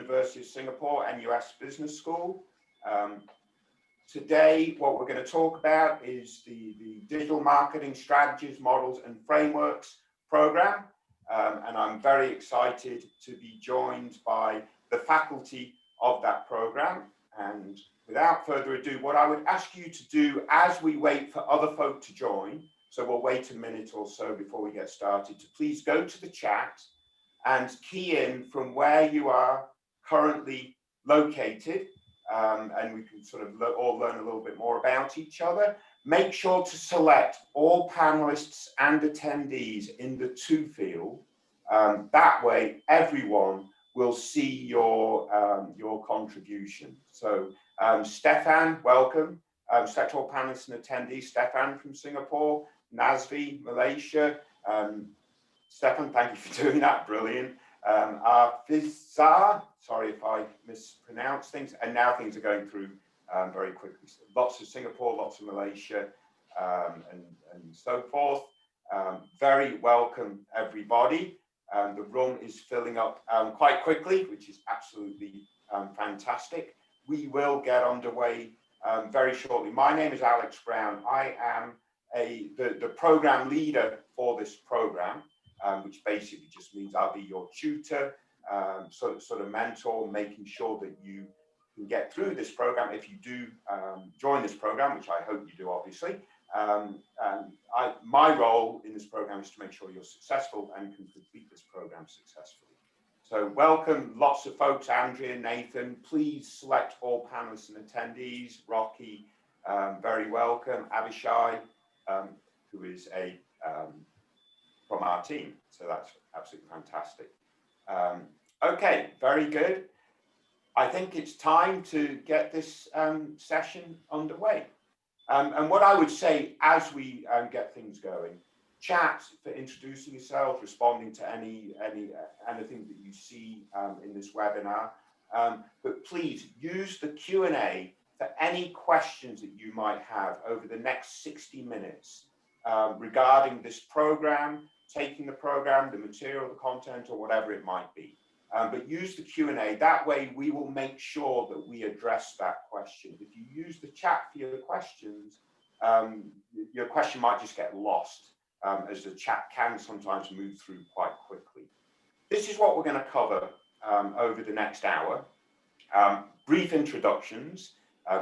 University of Singapore, NUS Business School. Today, what we're going to talk about is the Digital Marketing Strategies, Models and Frameworks program. And I'm very excited to be joined by the faculty of that program. And without further ado, what I would ask you to do as we wait for other folk to join, so we'll wait a minute or so before we get started, to please go to the chat and key in from where you are currently located, and we can sort of all learn a little bit more about each other. Make sure to select all panelists and attendees in the to field. That way, everyone will see your contribution. So, Stefan, welcome. Select all panelists and attendees. Stefan from Singapore, Nazvi, Malaysia. Stefan, thank you for doing that, brilliant. Arfizar, sorry if I mispronounce things, and now things are going through very quickly. So lots of Singapore, lots of Malaysia, and so forth. Very welcome, everybody. The room is filling up quite quickly, which is absolutely fantastic. We will get underway very shortly. My name is Alex Brown. I am the program leader for this program. Which basically just means I'll be your tutor, sort of mentor, making sure that you can get through this program if you do join this program, which I hope you do, obviously. My role in this program is to make sure you're successful and can complete this program successfully. So welcome, lots of folks, Andrea, Nathan, please select all panelists and attendees. Rocky, very welcome. Abhishai, who is from our team, so that's absolutely fantastic. Okay, very good. I think it's time to get this session underway. And what I would say as we get things going, chat for introducing yourself, responding to anything that you see in this webinar. But please use the Q&A for any questions that you might have over the next 60 minutes regarding this program, taking the program, the material, the content, or whatever it might be. But use the Q&A. That way we will make sure that we address that question. If you use the chat for your questions, your question might just get lost, as the chat can sometimes move through quite quickly. This is what we're going to cover over the next hour. Brief introductions,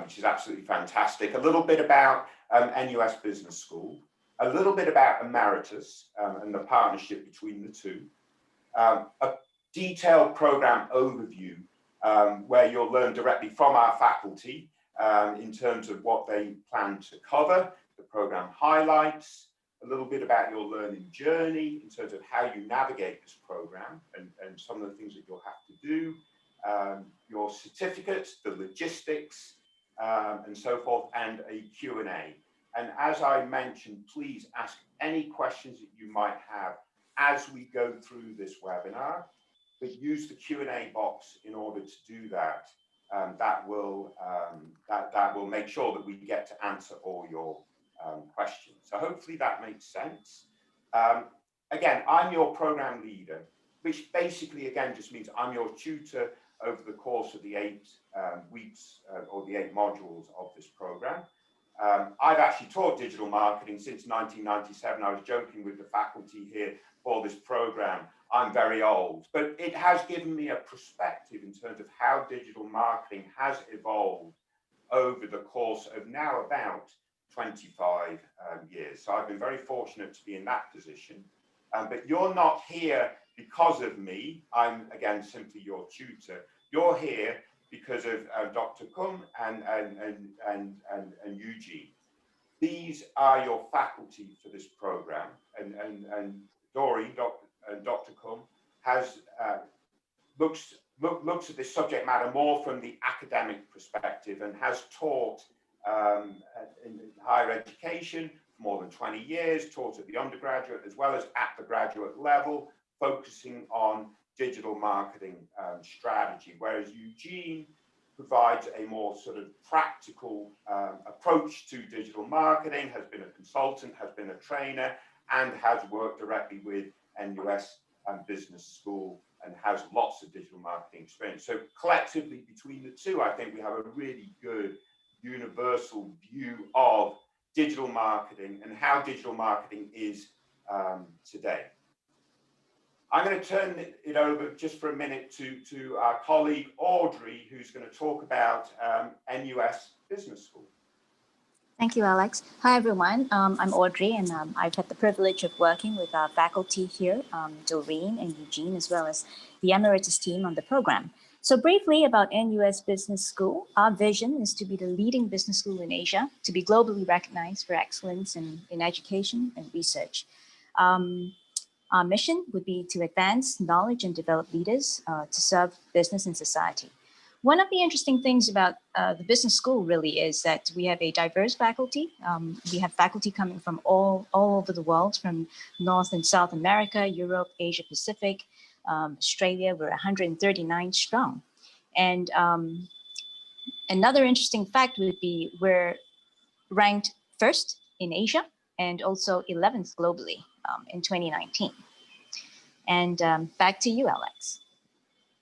which is absolutely fantastic. A little bit about NUS Business School. A little bit about Emeritus and the partnership between the two. A detailed program overview where you'll learn directly from our faculty in terms of what they plan to cover, the program highlights, a little bit about your learning journey in terms of how you navigate this program and some of the things that you'll have to do, your certificates, the logistics, and so forth, and a Q&A. And as I mentioned, please ask any questions that you might have as we go through this webinar, but use the Q&A box in order to do that. That will make sure that we get to answer all your questions. So hopefully that makes sense. Again, I'm your program leader, which basically, again, just means I'm your tutor over the course of the 8 weeks or the 8 modules of this program. I've actually taught digital marketing since 1997. I was joking with the faculty here for this program. I'm very old, but it has given me a perspective in terms of how digital marketing has evolved over the course of now about 25 years. So I've been very fortunate to be in that position. But you're not here because of me. I'm, again, simply your tutor. You're here because of Dr. Kum and Eugene. These are your faculty for this program. And Dory, Dr. Kum, has looks at this subject matter more from the academic perspective and has taught in higher education for more than 20 years, taught at the undergraduate as well as at the graduate level, focusing on digital marketing strategy, whereas Eugene provides a more sort of practical approach to digital marketing, has been a consultant, has been a trainer, and has worked directly with NUS Business School and has lots of digital marketing experience. So collectively between the two, I think we have a really good universal view of digital marketing and how digital marketing is today. I'm going to turn it over just for a minute to our colleague Audrey, who's going to talk about NUS Business School. Thank you, Alex. Hi, everyone. I'm Audrey, and I've had the privilege of working with our faculty here, Doreen and Eugene, as well as the Emeritus team on the program. So briefly about NUS Business School, our vision is to be the leading business school in Asia, to be globally recognized for excellence in education and research. Our mission would be to advance knowledge and develop leaders to serve business and society. One of the interesting things about the business school really is that we have a diverse faculty. We have faculty coming from all over the world, from North and South America, Europe, Asia Pacific, Australia. We're 139 strong. And another interesting fact would be we're ranked first in Asia and also 11th globally in 2019. And back to you, Alex.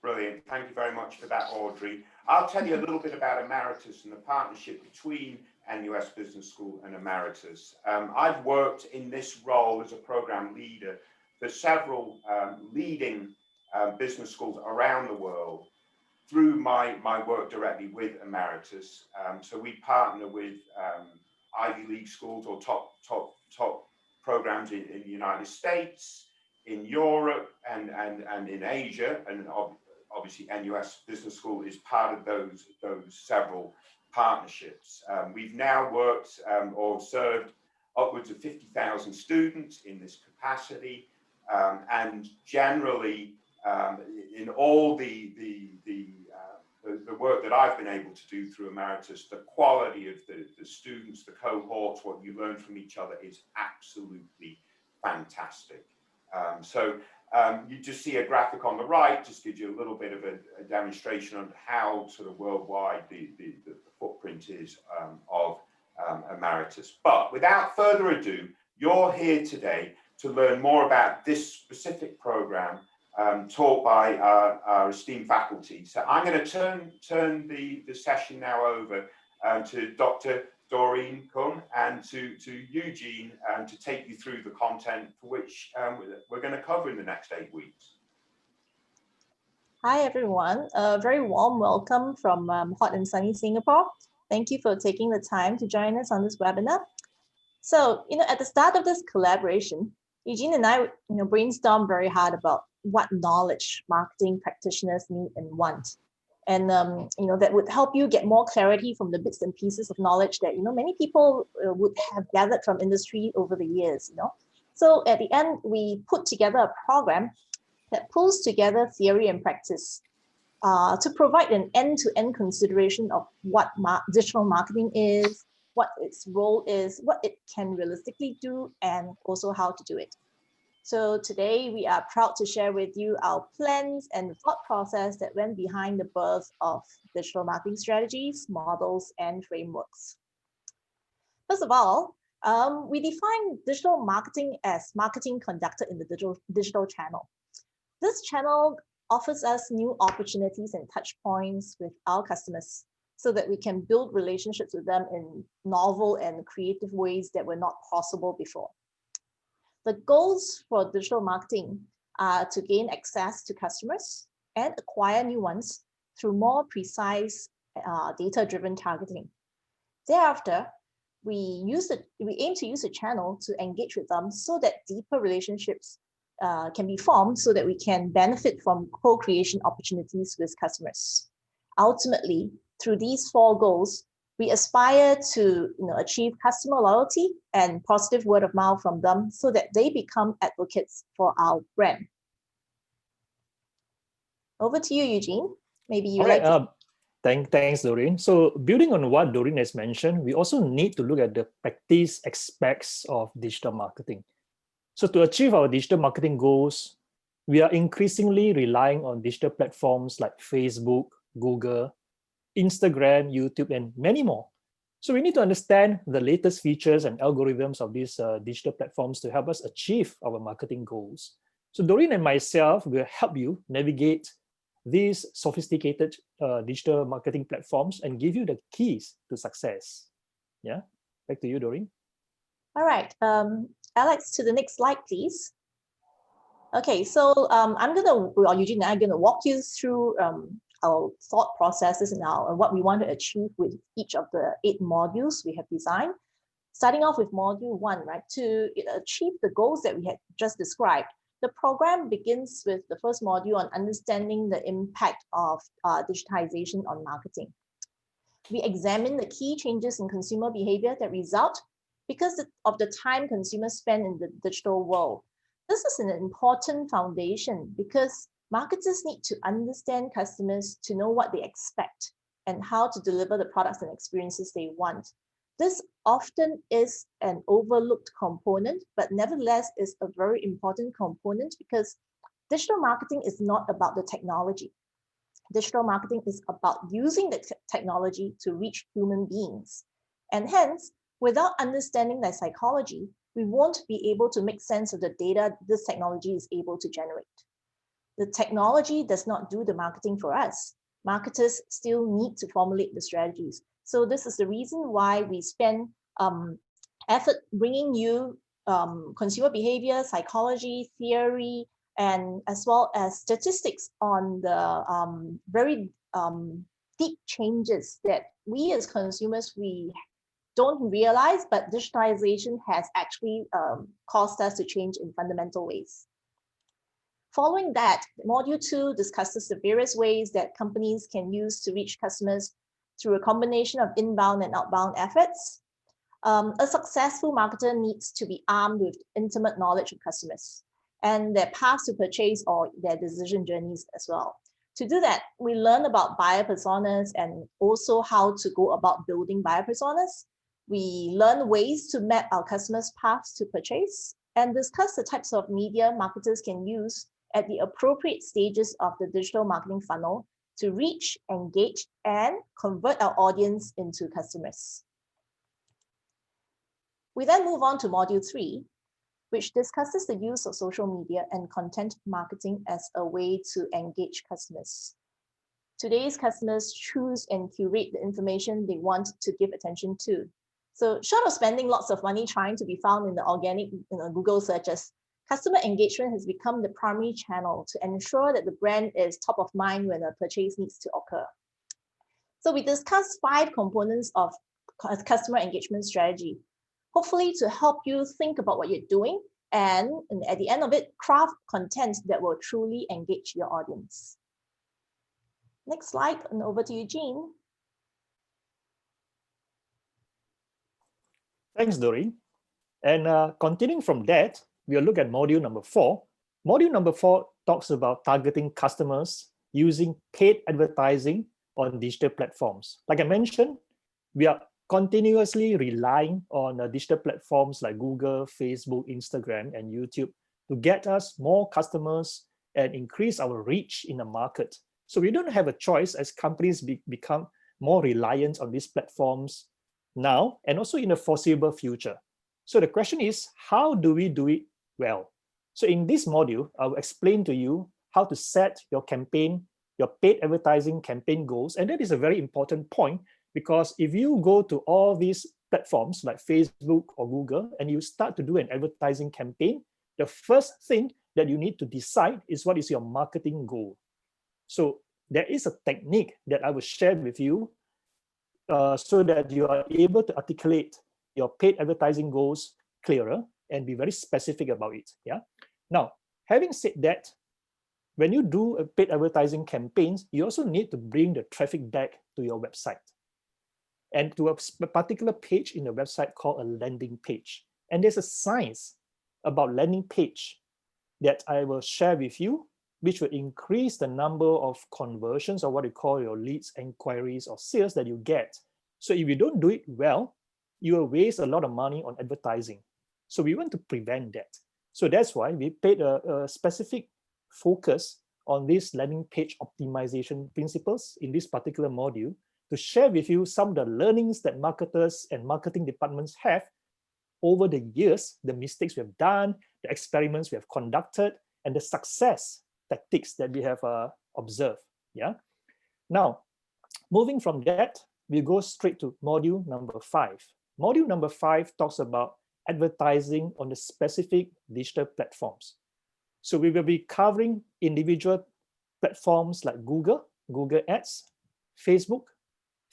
Brilliant. Thank you very much for that, Audrey. I'll tell you a little bit about Emeritus and the partnership between NUS Business School and Emeritus. I've worked in this role as a program leader for several leading business schools around the world through my work directly with Emeritus. So we partner with Ivy League schools or top programs in the United States, in Europe, and in Asia, and obviously NUS Business School is part of those several partnerships. We've now worked or served upwards of 50,000 students in this capacity, and generally in all the work that I've been able to do through Emeritus, the quality of the students, the cohorts, what you learn from each other is absolutely fantastic. You just see a graphic on the right, just gives you a little bit of a demonstration on how sort of worldwide the footprint is of Emeritus. But without further ado, you're here today to learn more about this specific program taught by our esteemed faculty. So I'm going to turn the session now over to Dr. Doreen Kung and to Eugene to take you through the content for which we're going to cover in the next 8 weeks. Hi, everyone. A very warm welcome from hot and sunny Singapore. Thank you for taking the time to join us on this webinar. So, at the start of this collaboration, Eugene and I, brainstormed very hard about what knowledge marketing practitioners need and want. And, that would help you get more clarity from the bits and pieces of knowledge that, many people would have gathered from industry over the years, So at the end, we put together a program that pulls together theory and practice to provide an end-to-end consideration of what digital marketing is, what its role is, what it can realistically do, and also how to do it. So today we are proud to share with you our plans and thought process that went behind the birth of digital marketing strategies, models, and frameworks. First of all, we define digital marketing as marketing conducted in the digital channel. This channel offers us new opportunities and touch points with our customers so that we can build relationships with them in novel and creative ways that were not possible before. The goals for digital marketing are to gain access to customers and acquire new ones through more precise data-driven targeting. Thereafter, we aim to use the channel to engage with them so that deeper relationships can be formed so that we can benefit from co-creation opportunities with customers. Ultimately, through these 4 goals, we aspire to achieve customer loyalty and positive word of mouth from them so that they become advocates for our brand. Over to you, Eugene. Maybe you like to... Thanks, Doreen. So building on what Doreen has mentioned, we also need to look at the practice aspects of digital marketing. So to achieve our digital marketing goals, we are increasingly relying on digital platforms like Facebook, Google, Instagram, YouTube, and many more. So we need to understand the latest features and algorithms of these digital platforms to help us achieve our marketing goals. So Doreen and myself will help you navigate these sophisticated digital marketing platforms and give you the keys to success. Yeah, back to you, Doreen. All right, Alex, to the next slide, please. Okay, so Eugene and I are gonna walk you through our thought processes now and what we want to achieve with each of the 8 modules we have designed. Starting off with module 1, right? To achieve the goals that we had just described, the program begins with the first module on understanding the impact of digitization on marketing. We examine the key changes in consumer behavior that result because of the time consumers spend in the digital world. This is an important foundation because marketers need to understand customers to know what they expect and how to deliver the products and experiences they want. This often is an overlooked component, but nevertheless is a very important component because digital marketing is not about the technology. Digital marketing is about using the technology to reach human beings. And hence, without understanding their psychology, we won't be able to make sense of the data this technology is able to generate. The technology does not do the marketing for us. Marketers still need to formulate the strategies. So this is the reason why we spend effort bringing you consumer behavior, psychology, theory, and as well as statistics on the very deep changes that we as consumers, we don't realize, but digitalization has actually caused us to change in fundamental ways. Following that, module 2 discusses the various ways that companies can use to reach customers through a combination of inbound and outbound efforts. A successful marketer needs to be armed with intimate knowledge of customers and their paths to purchase or their decision journeys as well. To do that, we learn about buyer personas and also how to go about building buyer personas. We learn ways to map our customers' paths to purchase and discuss the types of media marketers can use at the appropriate stages of the digital marketing funnel to reach, engage, and convert our audience into customers. We then move on to module 3, which discusses the use of social media and content marketing as a way to engage customers. Today's customers choose and curate the information they want to give attention to. So short of spending lots of money trying to be found in the organic Google searches, customer engagement has become the primary channel to ensure that the brand is top of mind when a purchase needs to occur. So we discussed 5 components of customer engagement strategy, hopefully to help you think about what you're doing and at the end of it, craft content that will truly engage your audience. Next slide, and over to Eugene. Thanks, Doreen. And continuing from that, we'll look at module number 4. Module number 4 talks about targeting customers using paid advertising on digital platforms. Like I mentioned, we are continuously relying on digital platforms like Google, Facebook, Instagram, and YouTube to get us more customers and increase our reach in the market. So we don't have a choice as companies become more reliant on these platforms now and also in the foreseeable future. So the question is, how do we do it well? So in this module, I will explain to you how to set your campaign, your paid advertising campaign goals. And that is a very important point because if you go to all these platforms like Facebook or Google and you start to do an advertising campaign, the first thing that you need to decide is what is your marketing goal. So there is a technique that I will share with you so that you are able to articulate your paid advertising goals clearer and be very specific about it. Yeah. Now, having said that, when you do a paid advertising campaigns, you also need to bring the traffic back to your website and to a particular page in the website called a landing page. And there's a science about landing page that I will share with you, which will increase the number of conversions or what you call your leads, inquiries, or sales that you get. So if you don't do it well, you will waste a lot of money on advertising. So we want to prevent that. So that's why we paid a specific focus on these landing page optimization principles in this particular module to share with you some of the learnings that marketers and marketing departments have over the years, the mistakes we have done, the experiments we have conducted, and the success tactics that we have observed. Yeah. Now, moving from that, we go straight to module number 5. Module number 5 talks about advertising on the specific digital platforms. So we will be covering individual platforms like Google Ads, Facebook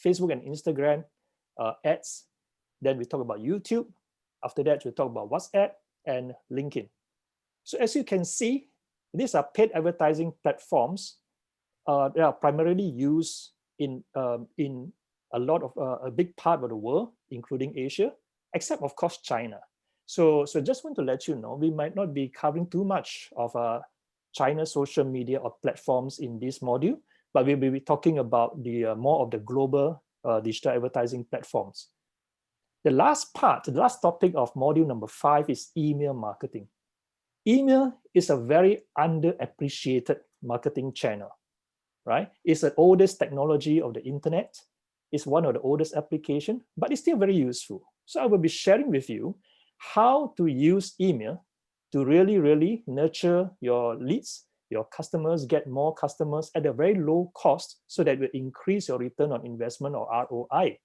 and Instagram ads. Then we talk about YouTube. After that, we talk about WhatsApp and LinkedIn. So as you can see, these are paid advertising platforms. They are primarily used in a lot of a big part of the world, including Asia, except of course China. So just want to let you know, we might not be covering too much of China's social media or platforms in this module, but we will be talking about the more of the global digital advertising platforms. The last topic of module number 5 is email marketing. Email is a very underappreciated marketing channel, right? It's the oldest technology of the internet. It's one of the oldest applications, but it's still very useful. So I will be sharing with you how to use email to really nurture your leads, your customers, get more customers at a very low cost so that will increase your return on investment or ROI.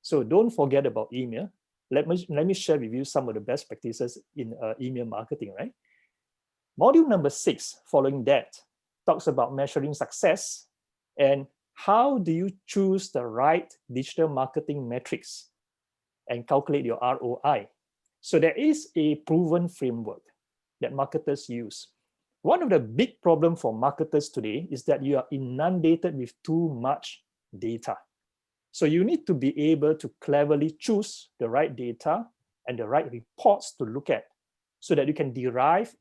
So don't forget about email. Let me share with you some of the best practices in email marketing, right? Module number 6, following that, talks about measuring success and how do you choose the right digital marketing metrics and calculate your ROI. So there is a proven framework that marketers use. One of the big problems for marketers today is that you are inundated with too much data. So you need to be able to cleverly choose the right data and the right reports to look at so that you can derive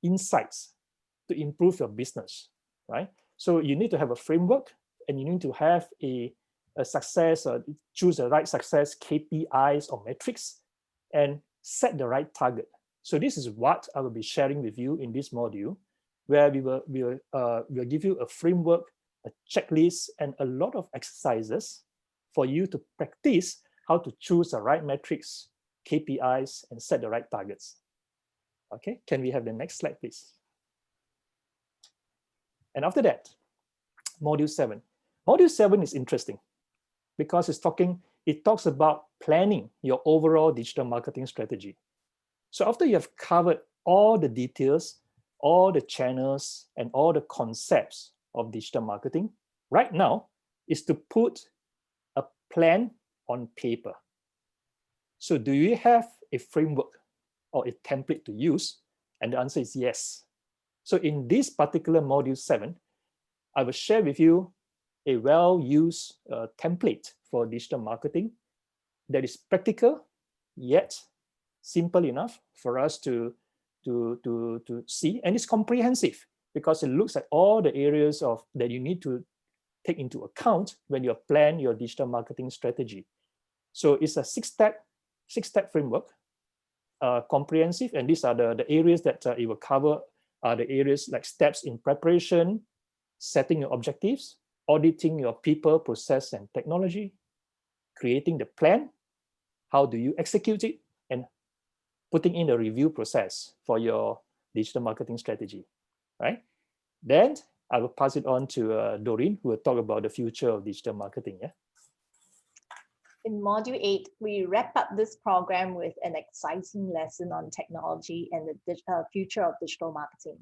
insights to improve your business, right? So you need to have a framework and you need to have a success, choose the right success KPIs or metrics and set the right target. So this is what I will be sharing with you in this module, where we will give you a framework, a checklist, and a lot of exercises for you to practice how to choose the right metrics, KPIs, and set the right targets. Okay, can we have the next slide, please? And after that, module 7. Module 7 is interesting because it talks about planning your overall digital marketing strategy. So after you have covered all the details, all the channels, and all the concepts of digital marketing, right now is to put a plan on paper. So do you have a framework or a template to use? And the answer is yes. So in this particular module 7, I will share with you a well-used template for digital marketing that is practical, yet simple enough for us to see, and it's comprehensive because it looks at all the areas that you need to take into account when you plan your digital marketing strategy. So it's a six-step framework, comprehensive, and these are the areas that it will cover. Are the areas like steps in preparation, setting your objectives, auditing your people, process, and technology, creating the plan, how do you execute it, and putting in a review process for your digital marketing strategy, right? Then I will pass it on to Doreen, who will talk about the future of digital marketing. Yeah. In Module 8, we wrap up this program with an exciting lesson on technology and the future of digital marketing.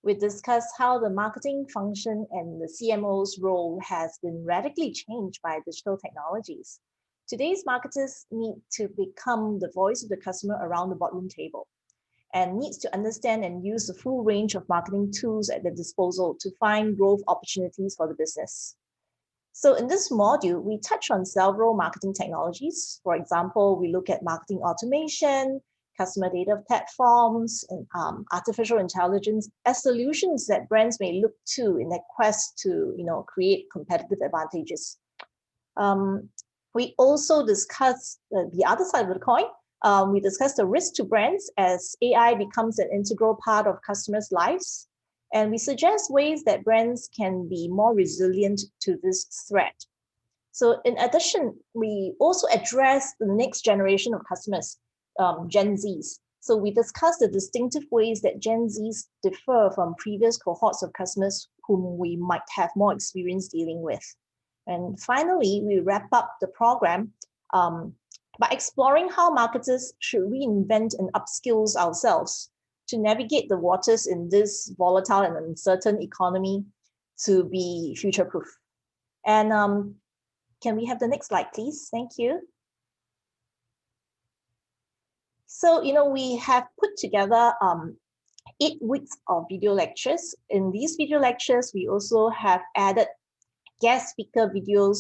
We discussed how the marketing function and the CMO's role has been radically changed by digital technologies. Today's marketers need to become the voice of the customer around the boardroom table and needs to understand and use the full range of marketing tools at their disposal to find growth opportunities for the business. So in this module, we touch on several marketing technologies. For example, we look at marketing automation, customer data platforms, and artificial intelligence as solutions that brands may look to in their quest to create competitive advantages. We also discuss the other side of the coin. We discuss the risk to brands as AI becomes an integral part of customers' lives. And we suggest ways that brands can be more resilient to this threat. So in addition, we also address the next generation of customers, Gen Zs. So we discussed the distinctive ways that Gen Zs differ from previous cohorts of customers whom we might have more experience dealing with. And finally, we wrap up the program by exploring how marketers should reinvent and upskills ourselves to navigate the waters in this volatile and uncertain economy to be future-proof. And can we have the next slide, please? Thank you. So, we have put together 8 weeks of video lectures. In these video lectures, we also have added guest speaker videos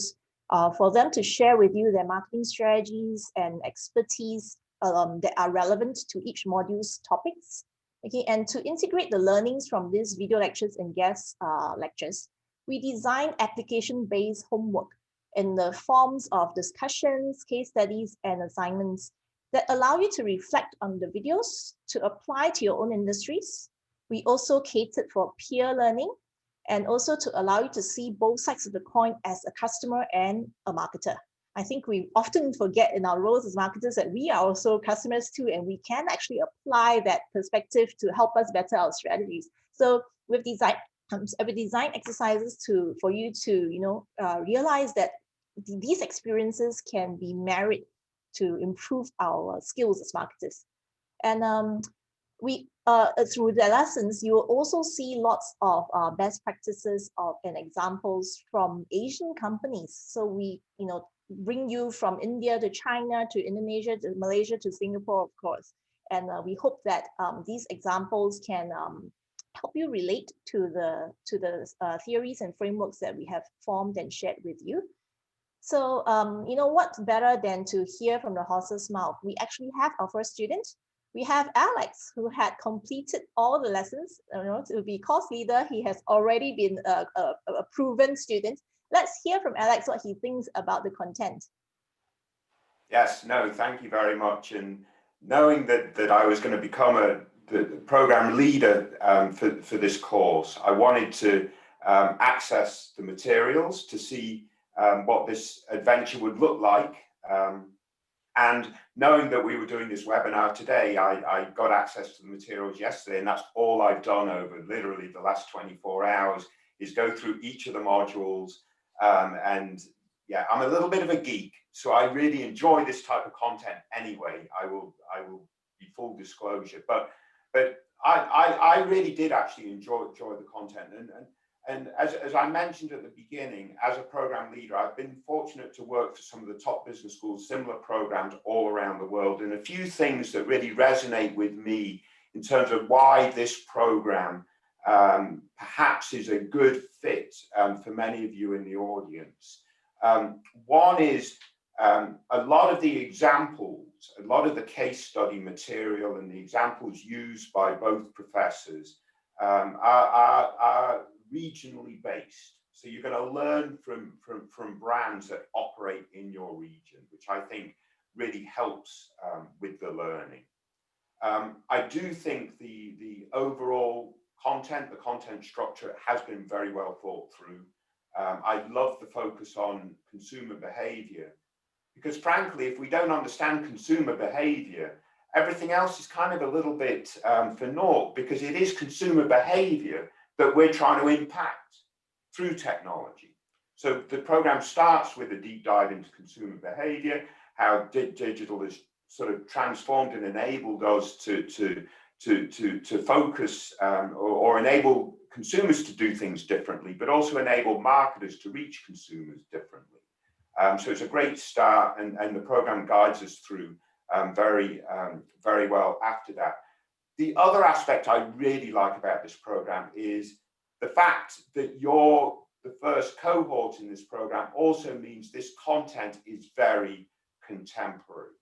for them to share with you their marketing strategies and expertise that are relevant to each module's topics. Okay, and to integrate the learnings from these video lectures and guest lectures, we designed application-based homework in the forms of discussions, case studies, and assignments that allow you to reflect on the videos to apply to your own industries. We also catered for peer learning and also to allow you to see both sides of the coin as a customer and a marketer. I think we often forget in our roles as marketers that we are also customers too, and we can actually apply that perspective to help us better our strategies. So we've designed exercises for you to realize that these experiences can be married to improve our skills as marketers. And we through the lessons, you will also see lots of best practices and examples from Asian companies. So we bring you from India to China to Indonesia to Malaysia to Singapore, of course. And we hope that these examples can help you relate to the theories and frameworks that we have formed and shared with you. So, what's better than to hear from the horse's mouth? We actually have our first student. We have Alex, who had completed all the lessons. To be course leader, he has already been a proven student. Let's hear from Alex what he thinks about the content. Yes, no, thank you very much. And knowing that I was going to become the program leader for this course, I wanted to access the materials to see what this adventure would look like. And knowing that we were doing this webinar today, I got access to the materials yesterday, and that's all I've done over literally the last 24 hours is go through each of the modules. And yeah, I'm a little bit of a geek, so I really enjoy this type of content anyway. I will be full disclosure, but I really did actually enjoy the content. And as I mentioned at the beginning, as a program leader, I've been fortunate to work for some of the top business schools, similar programs all around the world. And a few things that really resonate with me in terms of why this program perhaps is a good fit for many of you in the audience. One is a lot of the examples, a lot of the case study material and the examples used by both professors are regionally based. So you're going to learn from brands that operate in your region, which I think really helps with the learning. I do think the overall content, the content structure has been very well thought through. I love the focus on consumer behavior, because frankly, if we don't understand consumer behavior, everything else is kind of a little bit for naught, because it is consumer behavior that we're trying to impact through technology. So the program starts with a deep dive into consumer behavior, how digital has sort of transformed and enabled us to focus or enable consumers to do things differently, but also enable marketers to reach consumers differently. So it's a great start, and the program guides us through very well after that. The other aspect I really like about this program is the fact that you're the first cohort in this program also means this content is very contemporary.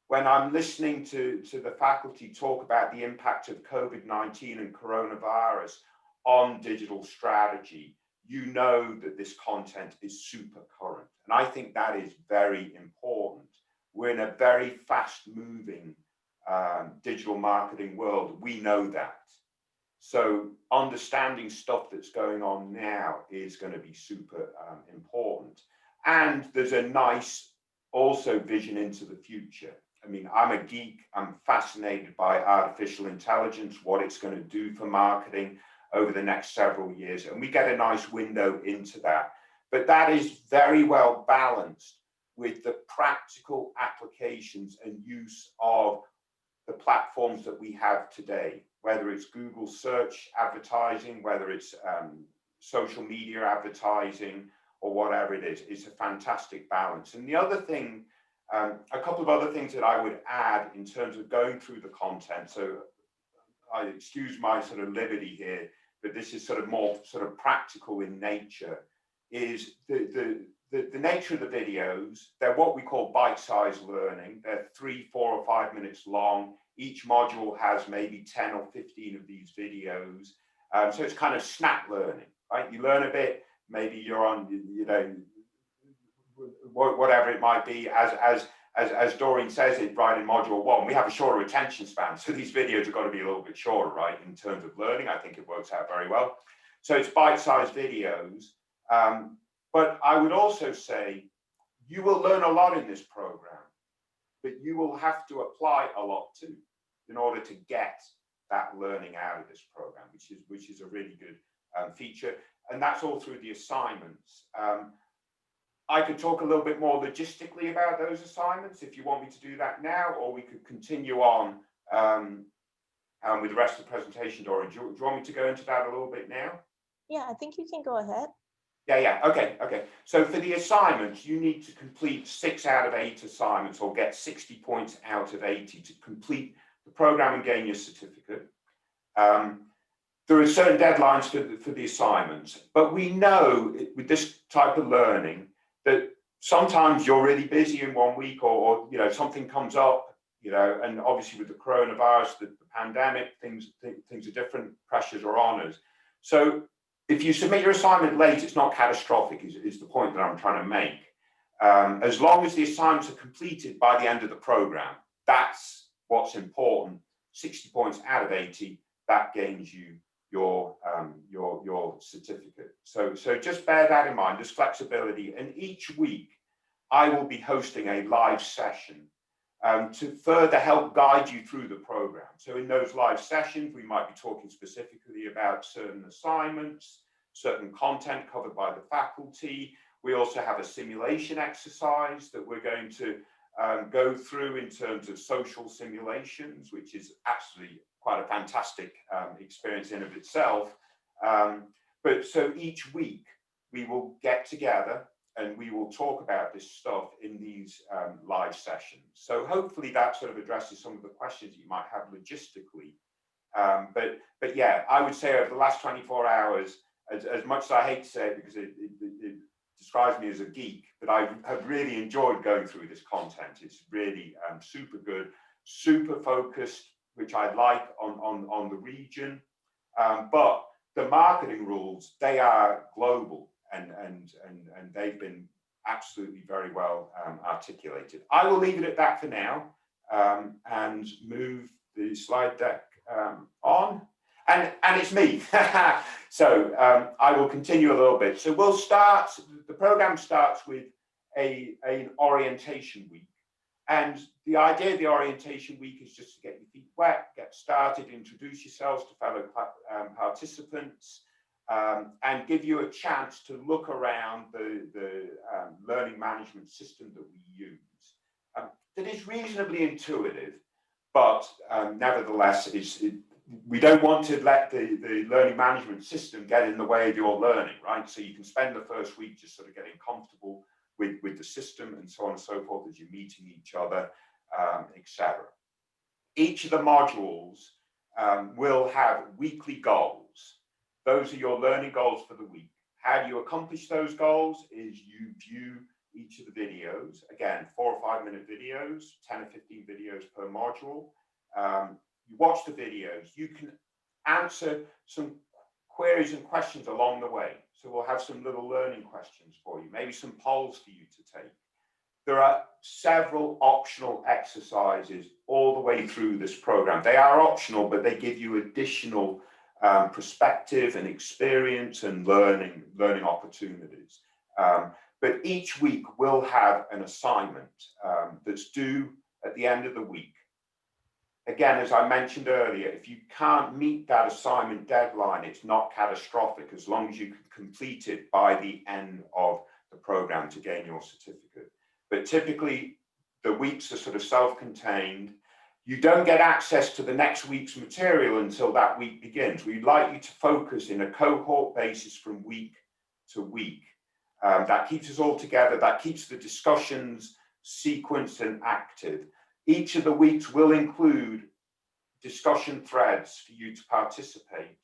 When I'm listening to the faculty talk about the impact of COVID-19 and coronavirus on digital strategy, you know that this content is super current. And I think that is very important. We're in a very fast-moving digital marketing world. We know that. So understanding stuff that's going on now is going to be super important. And there's a nice also vision into the future. I mean, I'm a geek. I'm fascinated by artificial intelligence, what it's going to do for marketing over the next several years. And we get a nice window into that. But that is very well balanced with the practical applications and use of the platforms that we have today, whether it's Google search advertising, whether it's social media advertising, or whatever it is. It's a fantastic balance. And the other thing, a couple of other things that I would add in terms of going through the content. So I excuse my sort of liberty here, but this is sort of more sort of practical in nature, is the nature of the videos. They're what we call bite-sized learning. They're 3, 4, or 5 minutes long. Each module has maybe 10 or 15 of these videos. So it's kind of snack learning, right? You learn a bit, maybe you're on, you know, whatever it might be. As Doreen says it right in module 1, we have a shorter attention span. So these videos have got to be a little bit shorter, right? In terms of learning, I think it works out very well. So it's bite-sized videos. But I would also say you will learn a lot in this program, but you will have to apply a lot too in order to get that learning out of this program, which is a really good feature. And that's all through the assignments. I could talk a little bit more logistically about those assignments if you want me to do that now, or we could continue on with the rest of the presentation, Doreen. Do you want me to go into that a little bit now? Yeah, I think you can go ahead. Yeah, okay. So for the assignments, you need to complete 6 out of 8 assignments, or get 60 points out of 80 to complete the program and gain your certificate. There are certain deadlines for the assignments, but we know with this type of learning that sometimes you're really busy in 1 week, or you know, something comes up, you know, and obviously with the coronavirus, the pandemic, things are different, pressures are on us. So if you submit your assignment late, it's not catastrophic, is the point that I'm trying to make. As long as the assignments are completed by the end of the program, that's what's important. 60 points out of 80, that gains you your certificate. So just bear that in mind. There's flexibility, and each week I will be hosting a live session to further help guide you through the program. So in those live sessions, we might be talking specifically about certain assignments, certain content covered by the faculty. We also have a simulation exercise that we're going to go through in terms of social simulations, which is absolutely quite a fantastic experience in of itself. But so each week we will get together and we will talk about this stuff in these live sessions. So hopefully that sort of addresses some of the questions you might have logistically. But yeah, I would say over the last 24 hours, as much as I hate to say it because it describes me as a geek, but I have really enjoyed going through this content. It's really super good, super focused, which I like on the region. But the marketing rules, they are global. And they've been absolutely very well articulated. I will leave it at that for now and move the slide deck on. And it's me. So I will continue a little bit. So we'll start, the program starts with an orientation week. And the idea of the orientation week is just to get your feet wet, get started, introduce yourselves to fellow participants, and give you a chance to look around the learning management system that we use. That is reasonably intuitive, but nevertheless, we don't want to let the learning management system get in the way of your learning, right? So you can spend the first week just sort of getting comfortable with the system and so on and so forth as you're meeting each other, etc. Each of the modules will have weekly goals. Those are your learning goals for the week. How do you accomplish those goals? Is you view each of the videos, again, 4 or 5 minute videos, 10 or 15 videos per module. You watch the videos. You can answer some queries and questions along the way. So we'll have some little learning questions for you, maybe some polls for you to take. There are several optional exercises all the way through this program. They are optional, but they give you additional perspective and experience and learning opportunities. But each week we'll have an assignment that's due at the end of the week. Again, as I mentioned earlier, if you can't meet that assignment deadline, it's not catastrophic as long as you can complete it by the end of the program to gain your certificate. But typically, the weeks are sort of self-contained. You don't get access to the next week's material until that week begins. We'd like you to focus in a cohort basis from week to week. That keeps us all together. That keeps the discussions sequenced and active. Each of the weeks will include discussion threads for you to participate,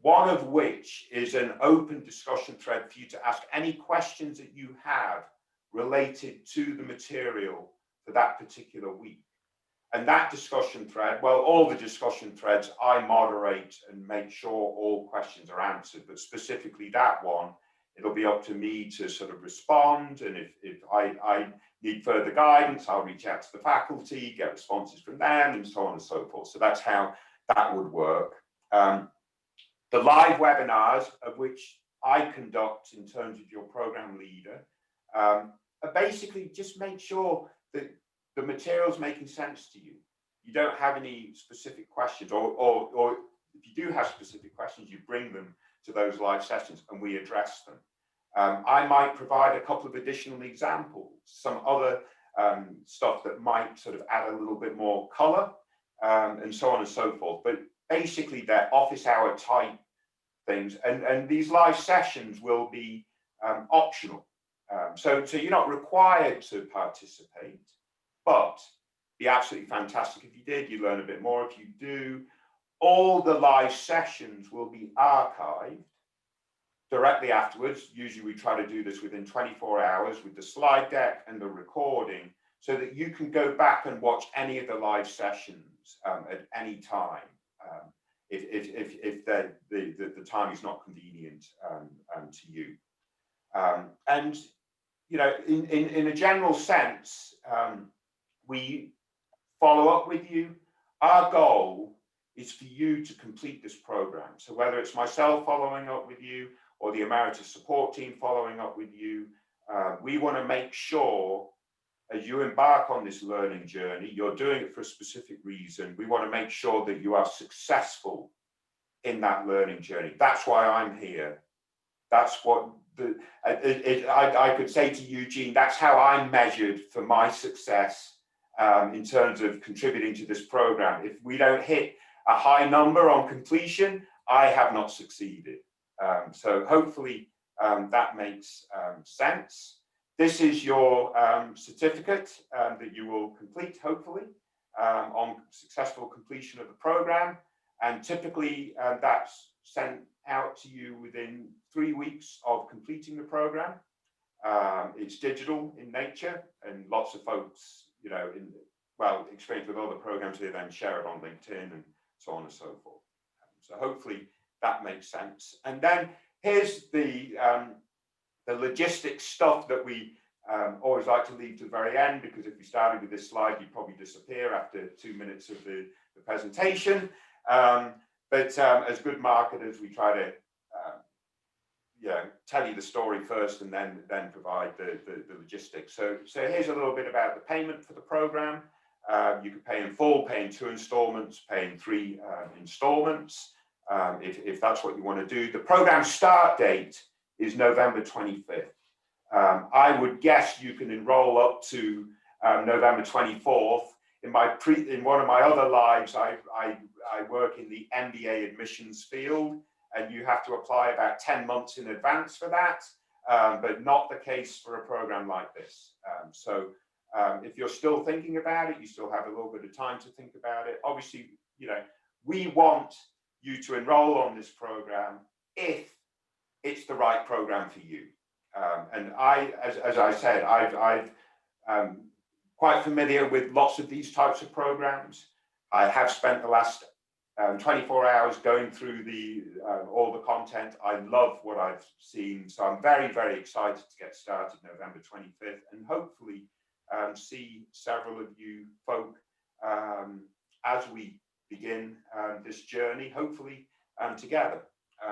one of which is an open discussion thread for you to ask any questions that you have related to the material for that particular week. And that discussion thread, well, all the discussion threads I moderate and make sure all questions are answered, but specifically that one, it'll be up to me to sort of respond. And if I need further guidance, I'll reach out to the faculty, get responses from them, and so on and so forth. So that's how that would work. The live webinars, of which I conduct in terms of your program leader, are basically just make sure that the material's making sense to you. You don't have any specific questions, or if you do have specific questions, you bring them to those live sessions and we address them. I might provide a couple of additional examples, some other stuff that might sort of add a little bit more color, and so on and so forth. But basically they're office hour type things, and these live sessions will be optional. So you're not required to participate, but be absolutely fantastic if you did. You learn a bit more if you do. All the live sessions will be archived directly afterwards. Usually we try to do this within 24 hours with the slide deck and the recording, so that you can go back and watch any of the live sessions at any time, if the time is not convenient to you. And you know, in a general sense, we follow up with you. Our goal is for you to complete this program. So whether it's myself following up with you or the Emeritus support team following up with you, we want to make sure as you embark on this learning journey, you're doing it for a specific reason. We want to make sure that you are successful in that learning journey. That's why I'm here. That's what I could say to Eugene, that's how I'm measured for my success in terms of contributing to this program. If we don't hit a high number on completion, I have not succeeded. So hopefully that makes sense. This is your certificate that you will complete, hopefully, on successful completion of the program. And typically that's sent out to you within 3 weeks of completing the program. It's digital in nature, and lots of folks, you know, experience with other programs, they then share it on LinkedIn and so on and so forth. So hopefully that makes sense. And then here's the logistics stuff that we always like to leave to the very end, because if we started with this slide, you'd probably disappear after 2 minutes of the presentation. But as good marketers, we try to tell you the story first and then provide the logistics. So here's a little bit about the payment for the program. You can pay in full, pay in 2 installments, pay in 3 installments, if that's what you want to do. The program start date is November 25th. I would guess you can enroll up to November 24th. In one of my other lives, I work in the MBA admissions field, and you have to apply about 10 months in advance for that, but not the case for a program like this. So if you're still thinking about it, you still have a little bit of time to think about it. Obviously, you know, we want you to enroll on this program if it's the right program for you. And as I said, I've quite familiar with lots of these types of programs. I have spent the last 24 hours going through all the content. I love what I've seen. So I'm very, very excited to get started November 25th, and hopefully see several of you folk as we begin this journey, hopefully together.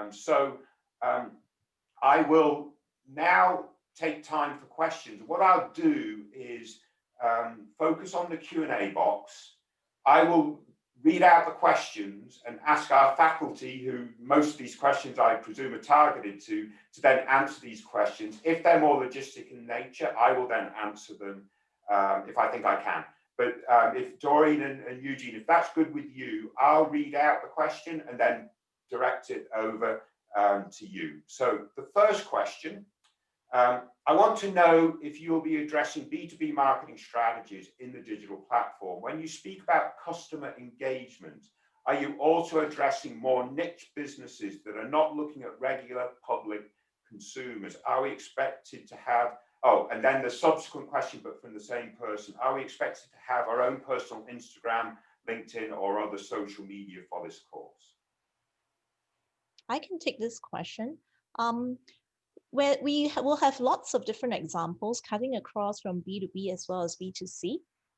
So I will now take time for questions. What I'll do is focus on the Q&A box. I will read out the questions and ask our faculty, who most of these questions I presume are targeted to then answer these questions. If they're more logistic in nature, I will then answer them if I think I can. But if Doreen and Eugene, if that's good with you, I'll read out the question and then direct it over to you. So the first question, I want to know if you'll be addressing B2B marketing strategies in the digital platform. When you speak about customer engagement, are you also addressing more niche businesses that are not looking at regular public consumers? Are we expected to have, oh, and then the subsequent question, but from the same person, are we expected to have our own personal Instagram, LinkedIn, or other social media for this course? I can take this question. Where we will have lots of different examples cutting across from B2B as well as B2C.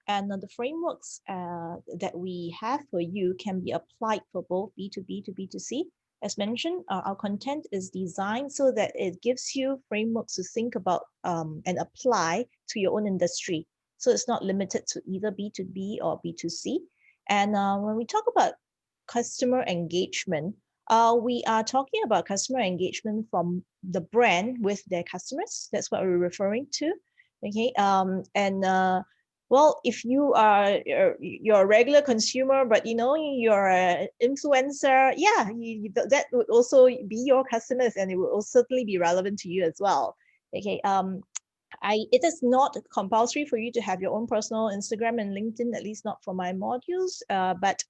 And the frameworks that we have for you can be applied for both B2B to B2C. As mentioned, our content is designed so that it gives you frameworks to think about and apply to your own industry. So it's not limited to either B2B or B2C. And when we talk about customer engagement, we are talking about customer engagement from the brand with their customers. That's what we're referring to. Okay. Well, if you're a regular consumer, but you're an influencer, yeah, that would also be your customers, and it will also certainly be relevant to you as well. Okay. It is not compulsory for you to have your own personal Instagram and LinkedIn, at least not for my modules. But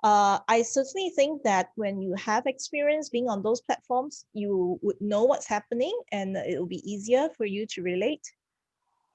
I certainly think that when you have experience being on those platforms, you would know what's happening, and it will be easier for you to relate.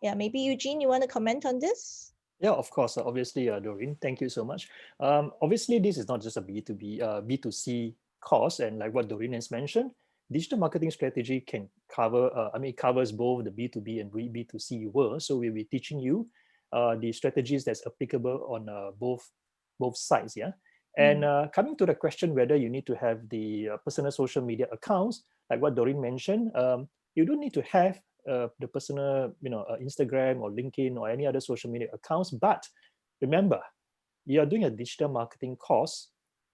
Yeah, maybe Eugene, you want to comment on this? Yeah, of course. Obviously, Doreen, thank you so much. Obviously, this is not just a B2B, B2C course, and like what Doreen has mentioned, digital marketing strategy can cover. It covers both the B2B and B2C world. So we'll be teaching you the strategies that's applicable on both sides. Yeah. And coming to the question whether you need to have the personal social media accounts, like what Doreen mentioned, you don't need to have the personal, Instagram or LinkedIn or any other social media accounts. But remember, you are doing a digital marketing course,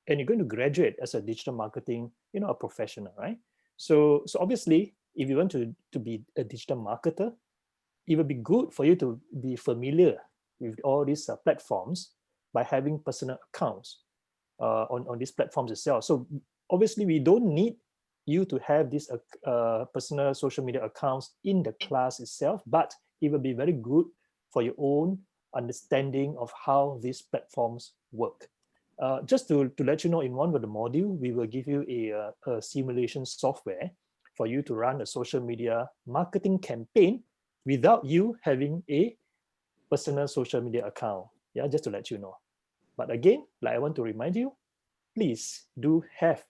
and you're going to graduate as a digital marketing, a professional, right? So obviously, if you want to be a digital marketer, it would be good for you to be familiar with all these platforms by having personal accounts on these platforms itself. So obviously, we don't need you to have these personal social media accounts in the class itself, but it will be very good for your own understanding of how these platforms work. Just to let you know, in one of the module, we will give you a simulation software for you to run a social media marketing campaign without you having a personal social media account. Yeah, just to let you know. But again, like I want to remind you, please do have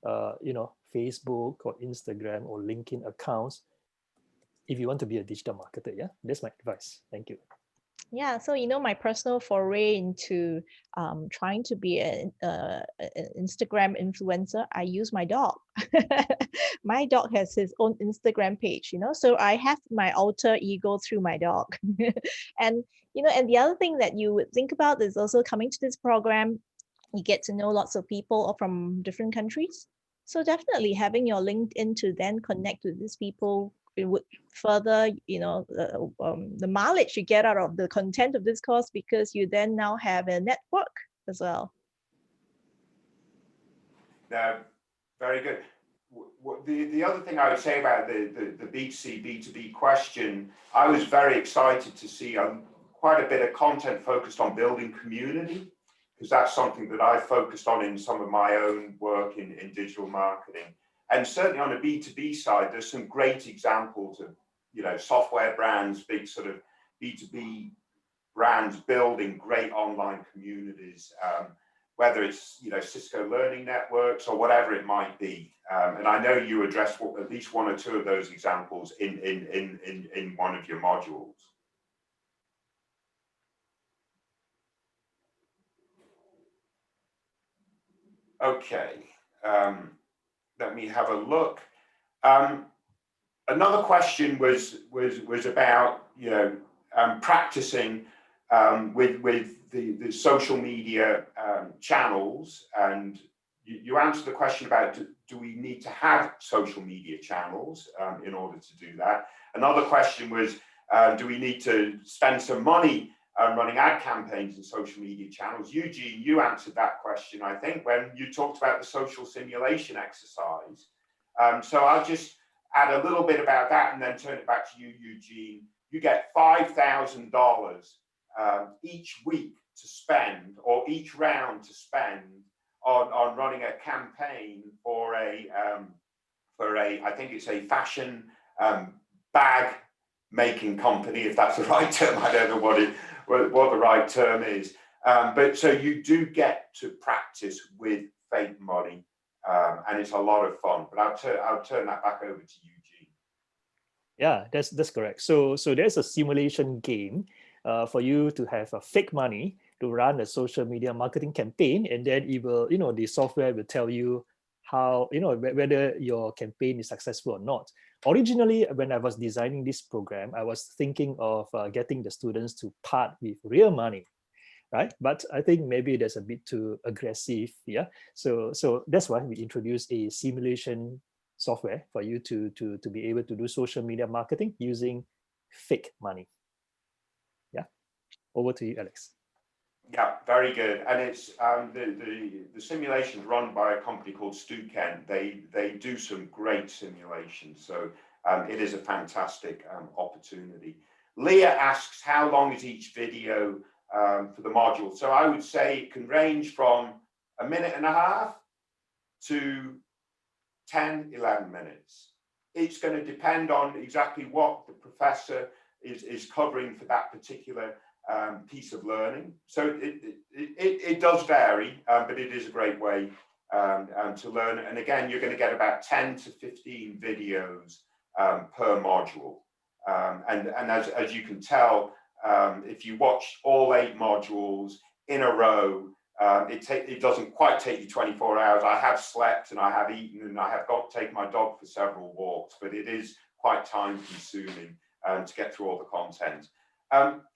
Facebook or Instagram or LinkedIn accounts if you want to be a digital marketer. Yeah, that's my advice. Thank you. Yeah, so my personal foray into trying to be an Instagram influencer, I use my dog. My dog has his own Instagram page, so I have my alter ego through my dog. And and the other thing that you would think about is also coming to this program, you get to know lots of people from different countries. So definitely having your LinkedIn to then connect with these people, it would further, the mileage you get out of the content of this course, because you then now have a network as well. Very good. The other thing I would say about the B2C, B2B question, I was very excited to see quite a bit of content focused on building community, because that's something that I focused on in some of my own work in digital marketing. And certainly on the B2B side, there's some great examples of, software brands, big sort of B2B brands building great online communities, whether it's, Cisco Learning Networks or whatever it might be. And I know you addressed at least one or two of those examples in one of your modules. Okay, let me have a look. Another question was about, practicing with the social media channels, and you answered the question about do we need to have social media channels in order to do that. Another question was, do we need to spend some money running ad campaigns in social media channels? Eugene, you answered that question, I think, when you talked about the social simulation exercise. So I'll just add a little bit about that and then turn it back to you, Eugene. You get $5,000 each week to spend, or each round to spend on running a campaign for a I think it's a fashion bag making company, if that's the right term. I don't know what the right term is. But so you do get to practice with fake money, and it's a lot of fun. But I'll turn that back over to Eugene. Yeah, that's correct. So there's a simulation game for you to have a fake money to run a social media marketing campaign, and then it will, the software will tell you how, whether your campaign is successful or not. Originally, when I was designing this program, I was thinking of getting the students to part with real money, right? But I think maybe that's a bit too aggressive, yeah. So that's why we introduced a simulation software for you to be able to do social media marketing using fake money. Yeah, over to you, Alex. Yeah, very good. And it's the simulations run by a company called Stuken. They do some great simulations. So it is a fantastic opportunity. Leah asks, how long is each video for the module? So I would say it can range from 1.5 minutes to 10, 11 minutes. It's going to depend on exactly what the professor is covering for that particular piece of learning. So it does vary, but it is a great way to learn. And again, you're going to get about 10 to 15 videos per module. And as you can tell, if you watch all 8 modules in a row, it doesn't quite take you 24 hours. I have slept and I have eaten and I have got to take my dog for several walks, but it is quite time consuming to get through all the content.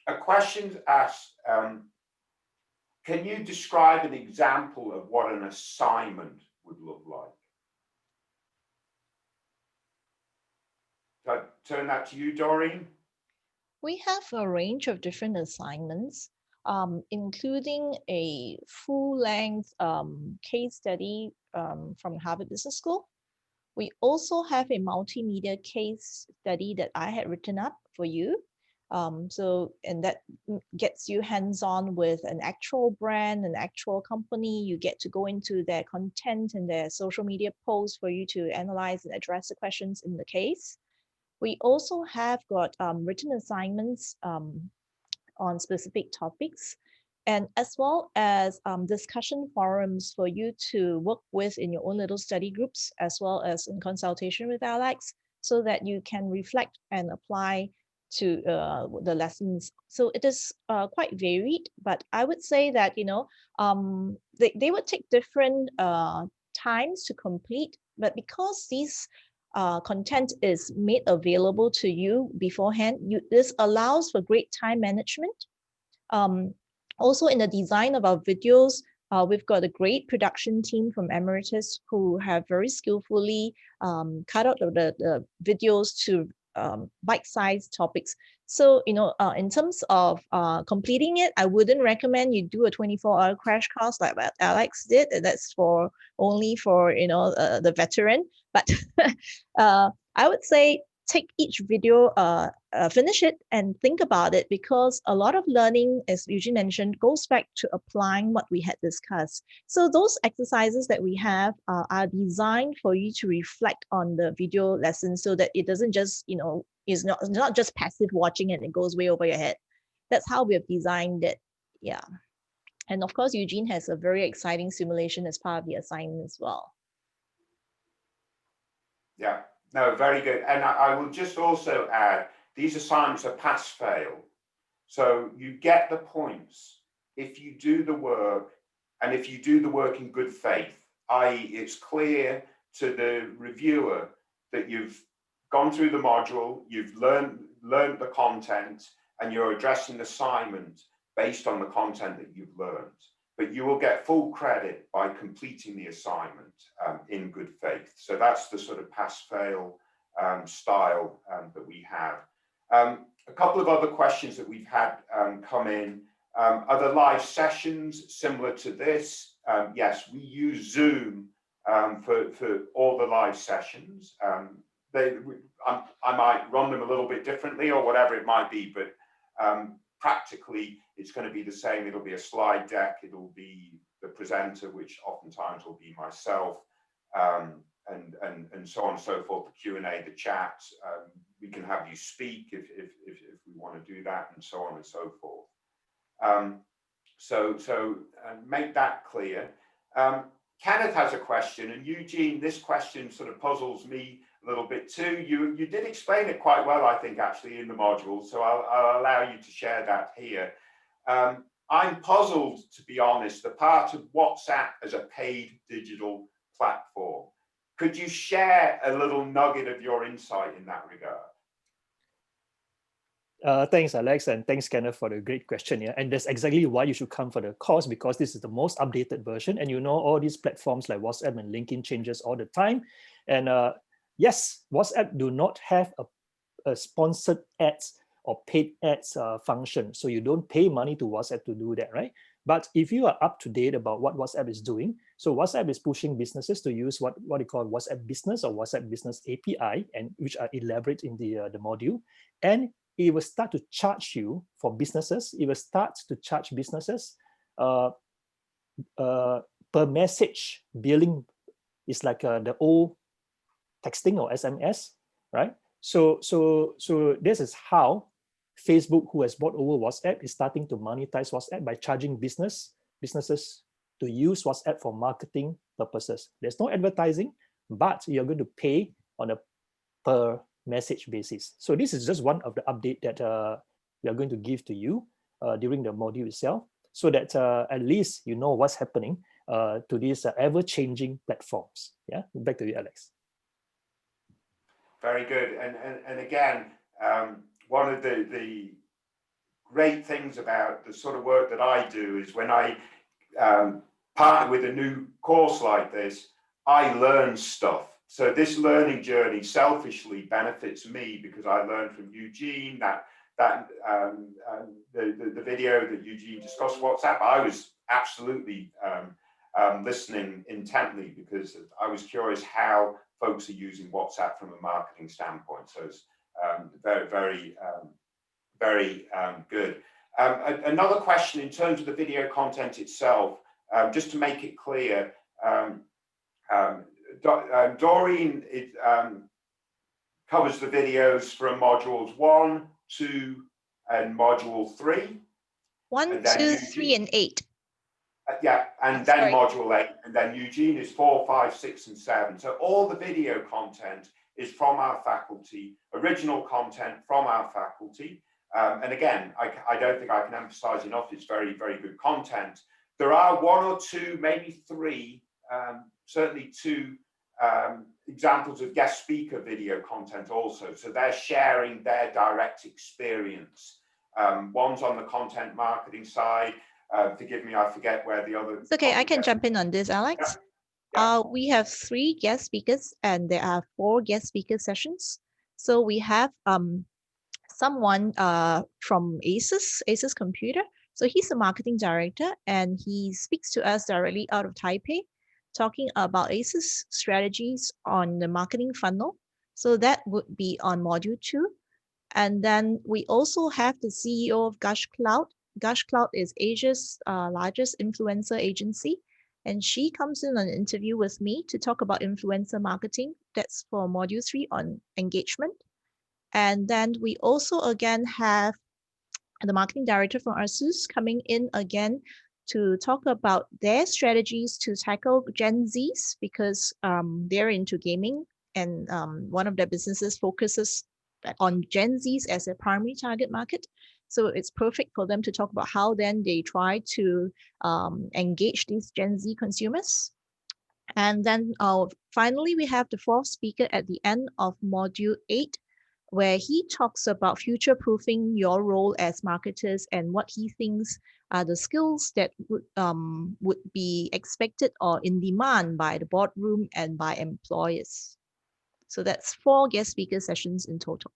A question asked, can you describe an example of what an assignment would look like? Can I turn that to you, Doreen? We have a range of different assignments, including a full-length case study from Harvard Business School. We also have a multimedia case study that I had written up for you. And that gets you hands-on with an actual brand, an actual company. You get to go into their content and their social media posts for you to analyze and address the questions in the case. We also have got written assignments on specific topics, and as well as discussion forums for you to work with in your own little study groups, as well as in consultation with Alex, so that you can reflect and apply to the lessons. So it is quite varied, but I would say that, they would take different times to complete, but because these content is made available to you beforehand, this allows for great time management. Also in the design of our videos, we've got a great production team from Emeritus who have very skillfully cut out the videos to bite-sized topics. So, in terms of completing it, I wouldn't recommend you do a 24-hour crash course like what Alex did. That's only for the veteran. But I would say take each video, finish it and think about it, because a lot of learning, as Eugene mentioned, goes back to applying what we had discussed. So those exercises that we have are designed for you to reflect on the video lesson, so that it doesn't just, is not just passive watching and it goes way over your head. That's how we have designed it. Yeah. And of course, Eugene has a very exciting simulation as part of the assignment as well. Yeah. No, very good. And I will just also add, these assignments are pass-fail. So you get the points if you do the work, and if you do the work in good faith, i.e. it's clear to the reviewer that you've gone through the module, you've learned the content, and you're addressing the assignment based on the content that you've learned. But you will get full credit by completing the assignment in good faith. So that's the sort of pass-fail style that we have. A couple of other questions that we've had come in. Are there live sessions similar to this? Yes, we use Zoom for all the live sessions. I might run them a little bit differently or whatever it might be, but practically it's going to be the same. It'll be a slide deck, it'll be the presenter, which oftentimes will be myself, and so on and so forth, the Q&A, the chat. We can have you speak if we want to do that, and so on and so forth. So make that clear. Kenneth has a question, and Eugene, this question sort of puzzles me a little bit too. You did explain it quite well, I think, actually, in the module, so I'll allow you to share that here. I'm puzzled, to be honest, the part of WhatsApp as a paid digital platform. Could you share a little nugget of your insight in that regard? Thanks, Alex, and thanks, Kenneth, for the great question here. And that's exactly why you should come for the course, because this is the most updated version. And you know, all these platforms like WhatsApp and LinkedIn changes all the time. And yes, WhatsApp do not have a sponsored ads or paid ads function. So you don't pay money to WhatsApp to do that, right? But if you are up to date about what WhatsApp is doing, so WhatsApp is pushing businesses to use what they call WhatsApp Business or WhatsApp Business API, and which are elaborate in the module. And it will start to charge you for businesses. It will start to charge businesses per message billing. It's like the old texting or SMS, right? So this is how Facebook, who has bought over WhatsApp, is starting to monetize WhatsApp by charging businesses to use WhatsApp for marketing purposes. There's no advertising, but you're going to pay on a per message basis. So this is just one of the update that we are going to give to you during the module itself, so that at least you know what's happening to these ever-changing platforms. Yeah, back to you, Alex. Very good. And again, one of the great things about the sort of work that I do is when I partner with a new course like this, I learn stuff. So this learning journey selfishly benefits me because I learned from Eugene that the video that Eugene discussed WhatsApp, I was absolutely listening intently because I was curious how folks are using WhatsApp from a marketing standpoint. So it's very good. Another question in terms of the video content itself, just to make it clear, Doreen covers the videos from modules 1, 2, and module 3. 1, 2, 3, and 8. Yeah, and then module 8, and then Eugene is 4, 5, 6, and 7. So all the video content is from our faculty, original content from our faculty. And again, I don't think I can emphasize enough, it's very, very good content. There are 1 or 2, maybe 3, certainly 2 examples of guest speaker video content also. So they're sharing their direct experience. One's on the content marketing side. Forgive me, I forget where the other. It's okay, I can jump in on this, Alex. Yeah. We have 3 guest speakers and there are 4 guest speaker sessions. So we have someone from Asus Computer. So he's a marketing director and he speaks to us directly out of Taipei, talking about Asus strategies on the marketing funnel. So that would be on module 2. And then we also have the CEO of Gush Cloud. Gush Cloud is Asia's largest influencer agency. And she comes in on an interview with me to talk about influencer marketing. That's for module 3 on engagement. And then we also again have the marketing director from Asus coming in again to talk about their strategies to tackle Gen Zs because they're into gaming and one of their businesses focuses on Gen Zs as a primary target market. So it's perfect for them to talk about how then they try to engage these Gen Z consumers. And then finally, we have the 4th speaker at the end of module 8, where he talks about future-proofing your role as marketers and what he thinks are the skills that would be expected or in demand by the boardroom and by employers. So that's 4 guest speaker sessions in total.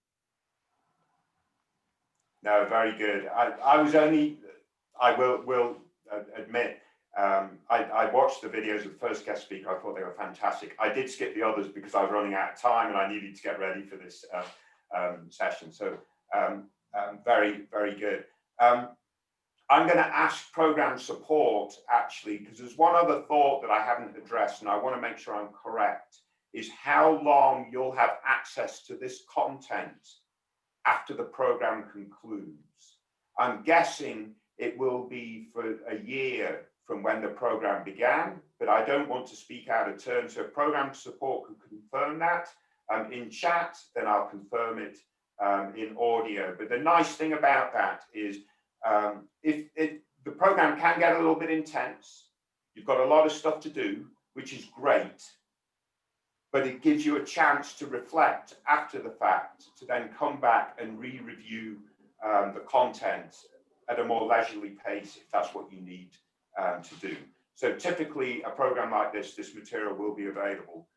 No, very good. I will admit, I watched the videos of the first guest speaker. I thought they were fantastic. I did skip the others because I was running out of time and I needed to get ready for this session. So very, very good. I'm going to ask program support, actually, because there's one other thought that I haven't addressed, and I want to make sure I'm correct, is how long you'll have access to this content after the program concludes. I'm guessing it will be for a year from when the program began, but I don't want to speak out of turn. So if program support can confirm that in chat, then I'll confirm it in audio. But the nice thing about that is if the program can get a little bit intense, you've got a lot of stuff to do, which is great, but it gives you a chance to reflect after the fact, to then come back and re-review the content at a more leisurely pace, if that's what you need to do. So typically a program like this material will be available